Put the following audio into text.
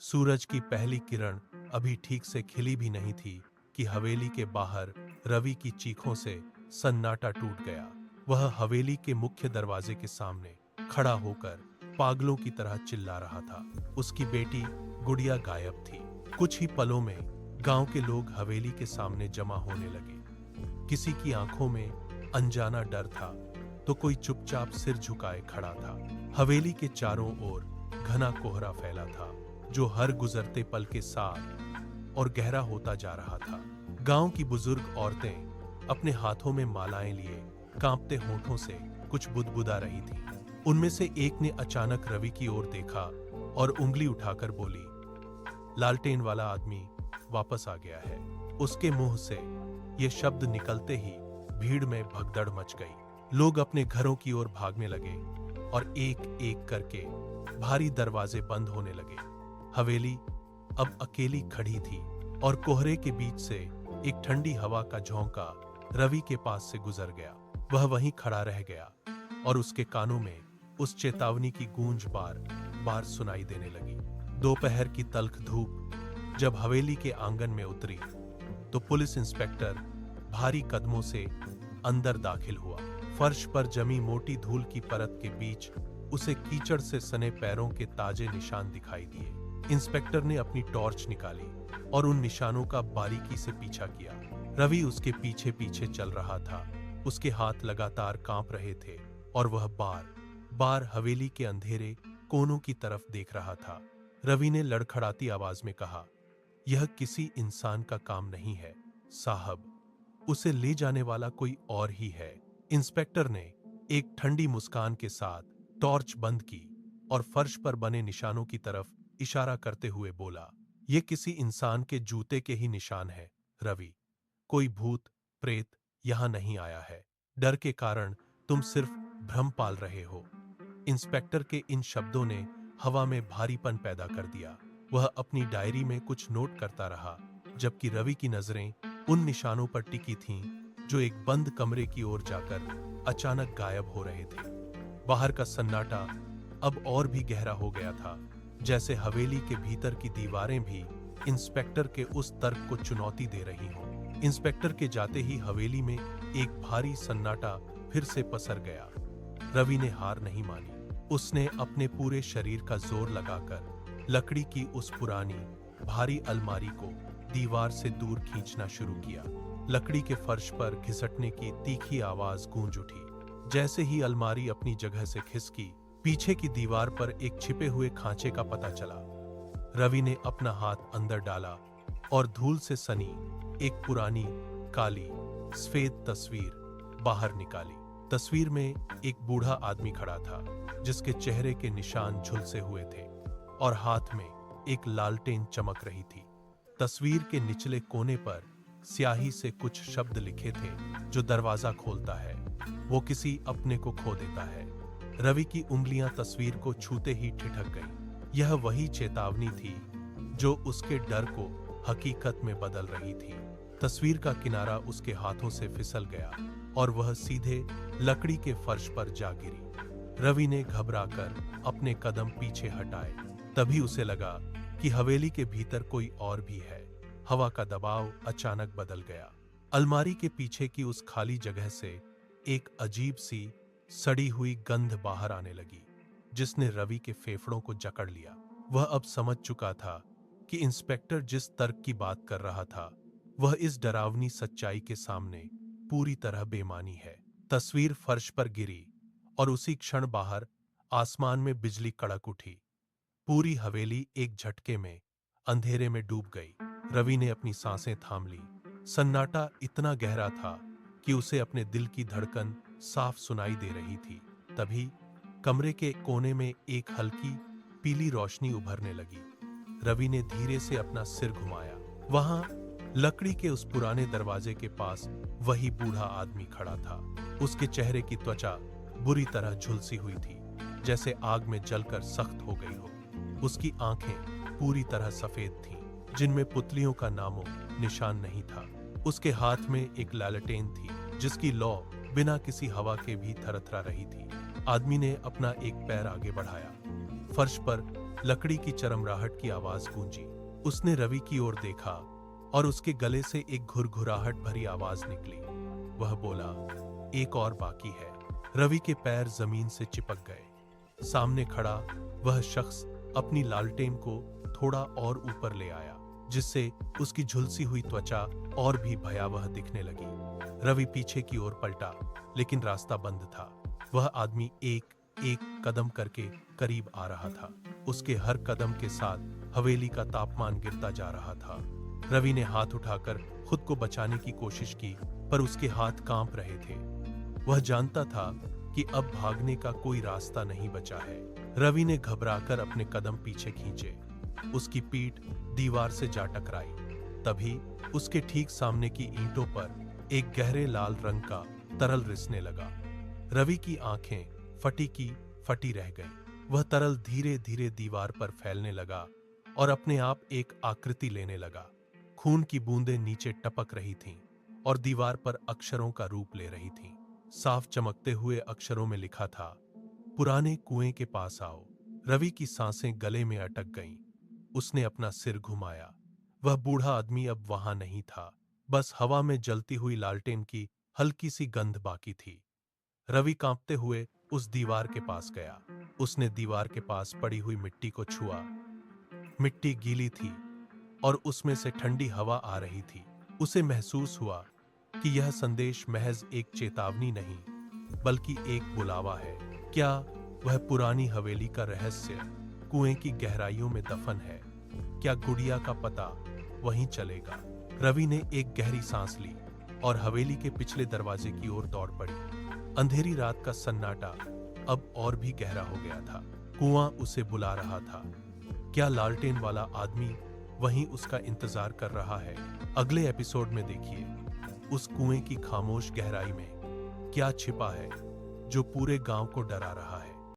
सूरज की पहली किरण अभी ठीक से खिली भी नहीं थी कि हवेली के बाहर रवि की चीखों से सन्नाटा टूट गया। वह हवेली के मुख्य दरवाजे के सामने खड़ा होकर पागलों की तरह चिल्ला रहा था। उसकी बेटी गुड़िया गायब थी। कुछ ही पलों में गांव के लोग हवेली के सामने जमा होने लगे। किसी की आंखों में अनजाना डर था तो कोई चुपचाप सिर झुकाए खड़ा था। हवेली के चारों ओर घना कोहरा फैला था जो हर गुजरते पल के साथ और गहरा होता जा रहा था। गांव की बुजुर्ग औरतें अपने हाथों में मालाएं लिए कांपते होठों से कुछ बुदबुदा रही थीं। उनमें से एक ने अचानक रवि की ओर देखा और उंगली उठाकर बोली, लालटेन वाला आदमी वापस आ गया है। उसके मुंह से ये शब्द निकलते ही भीड़ में भगदड़ मच गई। लोग अपने घरों की ओर भागने लगे और एक एक करके भारी दरवाजे बंद होने लगे। हवेली अब अकेली खड़ी थी और कोहरे के बीच से एक ठंडी हवा का झोंका रवि के पास से गुजर गया। वह वहीं खड़ा रह गया और उसके कानों में उस चेतावनी की गूंज बार बार सुनाई देने लगी। दोपहर की तल्ख धूप जब हवेली के आंगन में उतरी तो पुलिस इंस्पेक्टर भारी कदमों से अंदर दाखिल हुआ। फर्श पर जमी मोटी धूल की परत के बीच उसे कीचड़ से सने पैरों के ताजे निशान दिखाई दिए। इंस्पेक्टर ने अपनी टॉर्च निकाली और उन निशानों का बारीकी से पीछा किया। रवि उसके पीछे पीछे चल रहा था। उसके हाथ लगातार कांप रहे थे और वह बार बार हवेली के अंधेरे कोनों की तरफ देख रहा था। रवि ने लड़खड़ाती आवाज में कहा, यह किसी इंसान का काम नहीं है साहब, उसे ले जाने वाला कोई और ही है। इंस्पेक्टर ने एक ठंडी मुस्कान के साथ टॉर्च बंद की और फर्श पर बने निशानों की तरफ इशारा करते हुए बोला, ये किसी इंसान के जूते के ही निशान है रवि, कोई भूत प्रेत यहां नहीं आया है। डर के कारण तुम सिर्फ भ्रम पाल रहे हो। इंस्पेक्टर के इन शब्दों ने हवा में भारीपन पैदा कर दिया। वह अपनी डायरी में कुछ नोट करता रहा जबकि रवि की नजरें उन निशानों पर टिकी थीं जो एक बंद कमरे की ओर जाकर अचानक गायब हो रहे थे। बाहर का सन्नाटा अब और भी गहरा हो गया था, जैसे हवेली के भीतर की दीवारें भी इंस्पेक्टर के उस तर्क को चुनौती दे रही हों। इंस्पेक्टर के जाते ही हवेली में एक भारी सन्नाटा फिर से पसर गया। रवि ने हार नहीं मानी। उसने अपने पूरे शरीर का जोर लगाकर लकड़ी की उस पुरानी भारी अलमारी को दीवार से दूर खींचना शुरू किया। लकड़ी के फर्श पर घिसटने की तीखी आवाज गूंज उठी। जैसे ही अलमारी अपनी जगह से खिसकी, पीछे की दीवार पर एक छिपे हुए खांचे का पता चला। रवि ने अपना हाथ अंदर डाला और धूल से सनी एक पुरानी काली सफेद तस्वीर बाहर निकाली। तस्वीर में एक बूढ़ा आदमी खड़ा था जिसके चेहरे के निशान झुलसे हुए थे और हाथ में एक लालटेन चमक रही थी। तस्वीर के निचले कोने पर स्याही से कुछ शब्द लिखे थे, जो दरवाजा खोलता है वो किसी अपने को खो देता है। रवि की उंगलियां तस्वीर को छूते ही ठिठक गईं। यह वही चेतावनी थी जो उसके डर को हकीकत में बदल रही थी। तस्वीर का किनारा उसके हाथों से फिसल गया और वह सीधे लकड़ी के फर्श पर जा गिरी। रवि ने घबराकर अपने कदम पीछे हटाए। तभी उसे लगा कि हवेली के भीतर कोई और भी है। हवा का दबाव अचानक बदल गया। अलमारी के पीछे की उस खाली जगह से एक अजीब सी सड़ी हुई गंध बाहर आने लगी, जिसने रवि के फेफड़ों को जकड़ लिया। वह अब समझ चुका था कि इंस्पेक्टर जिस तर्क की बात कर रहा था वह इस डरावनी सच्चाई के सामने पूरी तरह बेमानी है। तस्वीर फर्श पर गिरी और उसी क्षण बाहर आसमान में बिजली कड़क उठी। पूरी हवेली एक झटके में अंधेरे में डूब गई। रवि ने अपनी सांसें थाम ली। सन्नाटा इतना गहरा था कि उसे अपने दिल की धड़कन साफ सुनाई दे रही थी। तभी कमरे के कोने में एक हल्की पीली रोशनी उभरने लगी। रवि ने धीरे से अपना सिर घुमाया। वहां लकड़ी के उस पुराने दरवाजे के पास वही बूढ़ा आदमी खड़ा था। उसके चेहरे की त्वचा बुरी तरह झुलसी हुई थी, जैसे आग में जलकर सख्त हो गई हो। उसकी आंखें पूरी तरह सफेद थीं, जिनमें पुतलियों का नामो निशान नहीं था। उसके हाथ में एक लालटेन थी जिसकी लौ बिना किसी हवा के भी थरथरा रही थी। आदमी ने अपना एक पैर आगे बढ़ाया। फर्श पर लकड़ी की चरमराहट की आवाज गूंजी। उसने रवि की ओर देखा और उसके गले से एक घुरघुराहट भरी आवाज निकली। वह बोला, एक और बाकी है। रवि के पैर जमीन से चिपक गए। सामने खड़ा वह शख्स अपनी लालटेन को थोड़ा और ऊपर ले आया, जिससे उसकी झुलसी हुई त्वचा और भी भयावह दिखने लगी। रवि पीछे की ओर पलटा, लेकिन रास्ता बंद था। वह आदमी एक एक कदम करके करीब आ रहा था। उसके हर कदम के साथ हवेली का तापमान गिरता जा रहा था। रवि ने हाथ उठाकर खुद को बचाने की कोशिश की, पर उसके हाथ कांप रहे थे। वह जानता था कि अब भागने का कोई रास्ता नहीं बचा है। रवि ने घबराकर अपने कदम पीछे खींचे। उसकी पीठ दीवार से जा टकराई। तभी उसके ठीक सामने की ईंटों पर एक गहरे लाल रंग का तरल रिसने लगा। रवि की आंखें फटी की फटी रह गईं। वह तरल धीरे धीरे दीवार पर फैलने लगा और अपने आप एक आकृति लेने लगा। खून की बूंदें नीचे टपक रही थीं और दीवार पर अक्षरों का रूप ले रही थीं। साफ चमकते हुए अक्षरों में लिखा था, पुराने कुएं के पास आओ। रवि की सांसें गले में अटक गईं। उसने अपना सिर घुमाया। वह बूढ़ा आदमी अब वहां नहीं था। बस हवा में जलती हुई लालटेन की हल्की सी गंध बाकी थी। रवि कांपते हुए उस दीवार के पास गया। उसने दीवार के पास पड़ी हुई मिट्टी को छुआ। मिट्टी गीली थी और उसमें से ठंडी हवा आ रही थी। उसे महसूस हुआ कि यह संदेश महज एक चेतावनी नहीं, बल्कि एक बुलावा है। क्या वह पुरानी हवेली का रहस्य कुएं की गहराइयों में दफन है? क्या गुड़िया का पता वहीं चलेगा? रवि ने एक गहरी सांस ली और हवेली के पिछले दरवाजे की ओर दौड़ पड़ी। अंधेरी रात का सन्नाटा अब और भी गहरा हो गया था। कुआं उसे बुला रहा था। क्या लालटेन वाला आदमी वहीं उसका इंतजार कर रहा है? अगले एपिसोड में देखिए, उस कुएं की खामोश गहराई में क्या छिपा है जो पूरे गांव को डरा रहा है।